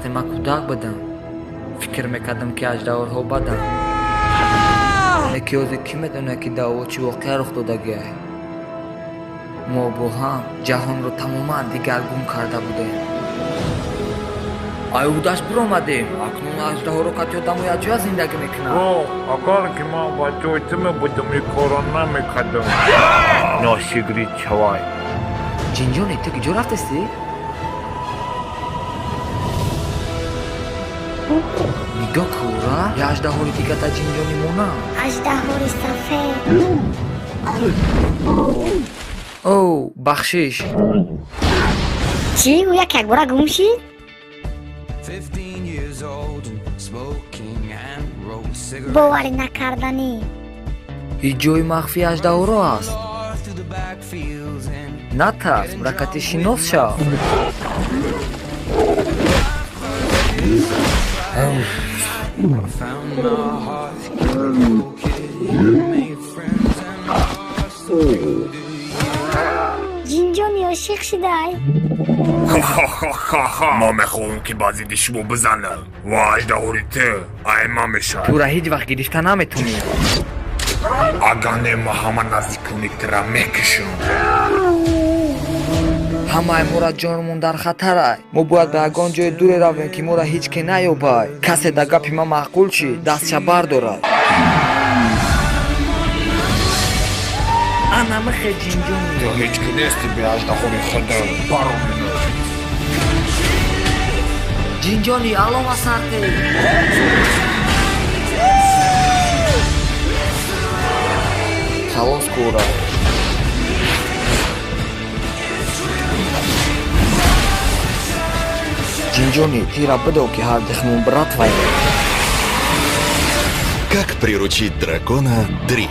وقتی من کودک بودم فکر میکردم که اژدهارها بدن. یکی کی میدونه که دعوا چی واقعا رخ دادگی است. ما با هم جهان رو تماما دیگرگون کرده بودیم. ای او دست برآمدیم. اکنون اژدها رو که آدم از جا زندگی میکنن. اگر که من بچه ایتمه بودم این کارا نمیکردم. ناشگری چوای. جینجونی تو کجا رفتستی؟ نگاه کورا یه اژدهای دیگه تا جینجونی مونه. اژدهای سفید. او بخشش. چی؟ او یک بار گم شد؟ باوری نکردنی. این جای مخفی اژدها رو است. نترس برکت شناس شو. جینجونی عاشق شدی؟ ما میخوایم که بازی دشمو بزنم و اژدهاریته ای ما میشه. تو را هیچ وقت گرفته نمیتونی. اگر نه ما همه نزدیک کنی ترا میکشم. همه ما را جانمون در خطر است. ما باید به اگان جای دور رویم که ما را هیچ که نیابد. کسی در گپ ما معقول شی دستش بردارد. انا مخی جینجونی. تو هیچ که نیستی به اژدهای خدا برو منو. جینجونی الان وسرته. خلاص کورا. Джинджони, ты работал, как отдохнул брат твой. Как приручить дракона 3.